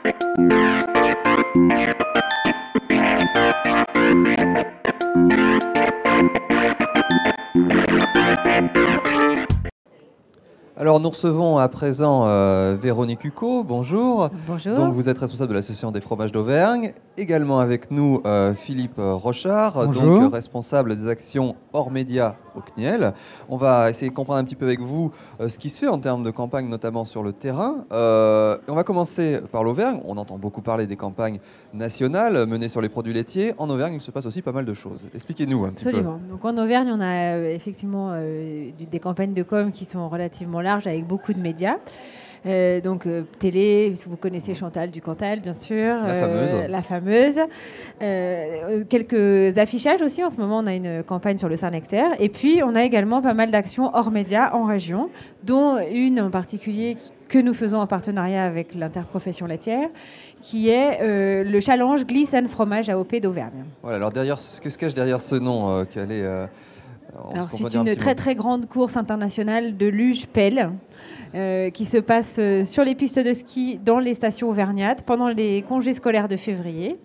Alors nous recevons à présent Véronique Hucot, bonjour. Bonjour. Donc vous êtes responsable de l'association des fromages d'Auvergne. Également avec nous Philippe Rochard, bonjour. donc responsable des actions hors médias au CNIEL. On va essayer de comprendre un petit peu avec vous ce qui se fait en termes de campagne, notamment sur le terrain. On va commencer par l'Auvergne. On entend beaucoup parler des campagnes nationales menées sur les produits laitiers. En Auvergne, il se passe aussi pas mal de choses. Expliquez-nous un petit peu. Absolument. Donc en Auvergne, on a effectivement des campagnes de com qui sont relativement larges avec beaucoup de médias. Télé, vous connaissez Chantal du Cantal, bien sûr. La fameuse. Quelques affichages aussi. En ce moment, on a une campagne sur le Saint-Nectaire. Et puis, on a également pas mal d'actions hors médias en région, dont une en particulier que nous faisons en partenariat avec l'interprofession laitière, qui est le challenge Glisse and Fromage AOP d'Auvergne. Voilà, alors que se cache derrière ce nom Alors, c'est une très très grande course internationale de luge-pelle qui se passe sur les pistes de ski dans les stations auvergnates pendant les congés scolaires de février.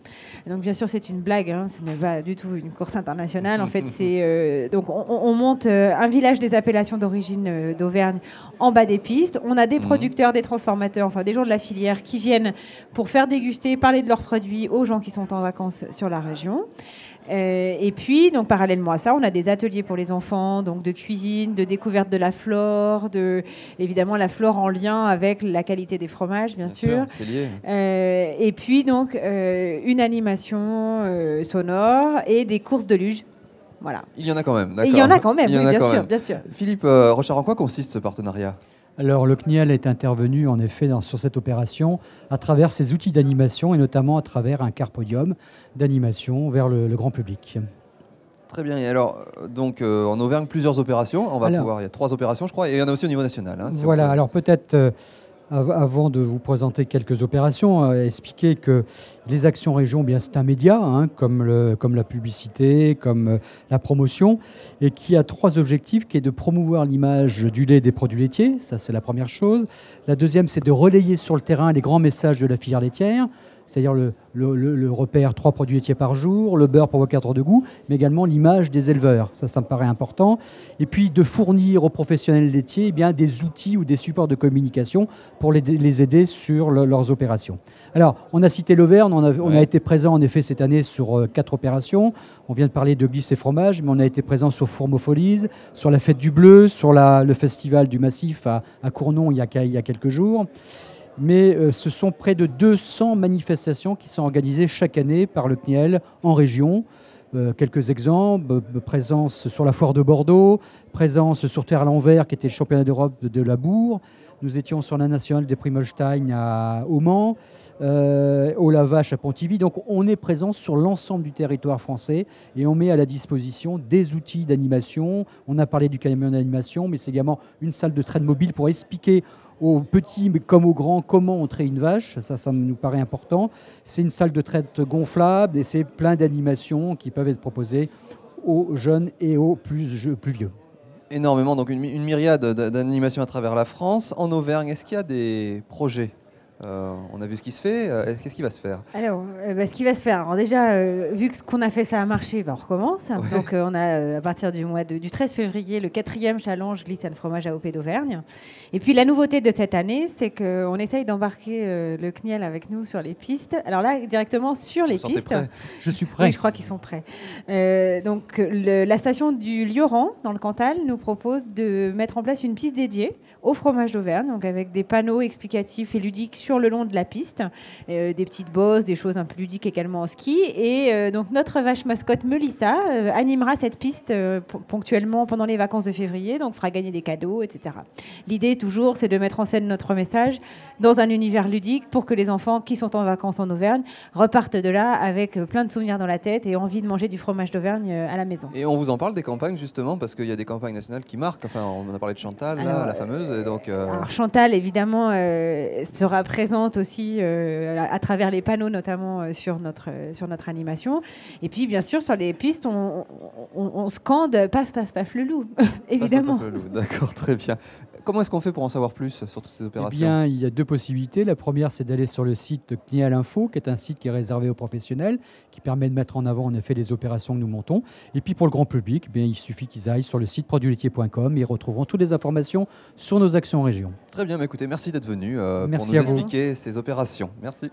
Donc bien sûr c'est une blague, hein, ce n'est pas du tout une course internationale. En fait c'est donc on monte un village des appellations d'origine d'Auvergne en bas des pistes. On a des producteurs, des transformateurs, enfin des gens de la filière qui viennent pour faire déguster, parler de leurs produits aux gens qui sont en vacances sur la région. Et puis, donc, parallèlement à ça, on a des ateliers pour les enfants, donc de cuisine, de découverte de la flore, évidemment la flore en lien avec la qualité des fromages, bien sûr. C'est lié. Et puis, donc, une animation sonore et des courses de luge. Voilà. Il y en a quand même, d'accord. Et il y en a quand même, oui, bien sûr. Philippe Rochard, en quoi consiste ce partenariat ? Alors, le CNIEL est intervenu en effet sur cette opération à travers ses outils d'animation et notamment à travers un carpodium d'animation vers le grand public. Très bien. Et alors, donc, en Auvergne, plusieurs opérations. Il y a 3 opérations, je crois, et il y en a aussi au niveau national. Hein, voilà. Alors, peut-être, avant de vous présenter quelques opérations, expliquer que les actions région, bien, c'est un média, hein, comme la publicité, comme la promotion, et qui a 3 objectifs, qui est de promouvoir l'image du lait et des produits laitiers, ça c'est la première chose. La deuxième, c'est de relayer sur le terrain les grands messages de la filière laitière, c'est-à-dire le repère 3 produits laitiers par jour, le beurre provocateur de goût, mais également l'image des éleveurs. Ça me paraît important. Et puis de fournir aux professionnels laitiers des outils ou des supports de communication pour les aider sur leurs opérations. Alors, on a cité l'Auvergne, on a été présent en effet cette année sur 4 opérations. On vient de parler de Glisse et Fromage, mais on a été présent sur Fourmofolies, sur la Fête du Bleu, sur le Festival du Massif à Cournon il y a quelques jours. Mais ce sont près de 200 manifestations qui sont organisées chaque année par le CNIEL en région. Quelques exemples, présence sur la foire de Bordeaux, présence sur Terre à l'envers qui était le championnat d'Europe de la bourre. Nous étions sur la nationale des Primolstein au Mans, au Lavache à Pontivy. Donc on est présent sur l'ensemble du territoire français et on met à la disposition des outils d'animation. On a parlé du camion d'animation, mais c'est également une salle de traîne mobile pour expliquer aux petits comme aux grands comment on traite une vache, ça nous paraît important. C'est une salle de traite gonflable et c'est plein d'animations qui peuvent être proposées aux jeunes et aux plus vieux. Énormément, donc une myriade d'animations à travers la France. En Auvergne, est-ce qu'il y a des projets ? On a vu ce qui se fait. Qu'est-ce qui va se faire ? Alors, ce qui va se faire. Alors déjà, vu que ce qu'on a fait, ça a marché, on recommence. Ouais. Donc, on a à partir du 13 février le 4e challenge Glisse and Fromage AOP d'Auvergne. Et puis, la nouveauté de cette année, c'est qu'on essaye d'embarquer le CNIEL avec nous sur les pistes. Alors là, directement sur les pistes. Prêt ? Je suis prêt. Oui, je crois qu'ils sont prêts. La station du Lioran, dans le Cantal, nous propose de mettre en place une piste dédiée au fromage d'Auvergne, donc avec des panneaux explicatifs et ludiques sur le long de la piste, des petites bosses, des choses un peu ludiques également en ski. Et donc notre vache mascotte Melissa animera cette piste ponctuellement pendant les vacances de février, donc fera gagner des cadeaux, etc. L'idée toujours, c'est de mettre en scène notre message dans un univers ludique pour que les enfants qui sont en vacances en Auvergne repartent de là avec plein de souvenirs dans la tête et envie de manger du fromage d'Auvergne à la maison. Et on vous en parle des campagnes justement, parce qu'il y a des campagnes nationales qui marquent. Enfin, on a parlé de Chantal, la fameuse. Et donc, Alors Chantal, évidemment, sera présente présente aussi à travers les panneaux, notamment sur notre animation. Et puis, bien sûr, sur les pistes, on scande paf, paf, paf le loup, évidemment. Paf, paf, le loup. D'accord, très bien. Comment est-ce qu'on fait pour en savoir plus sur toutes ces opérations ? Eh bien, il y a deux possibilités. La première, c'est d'aller sur le site de CNIEL Info, qui est un site qui est réservé aux professionnels, qui permet de mettre en avant en effet les opérations que nous montons. Et puis pour le grand public, eh bien, il suffit qu'ils aillent sur le site produitslaitiers.com et ils retrouveront toutes les informations sur nos actions en région. Très bien, écoutez, merci d'être venu pour nous à vous. expliquer ces opérations. Merci.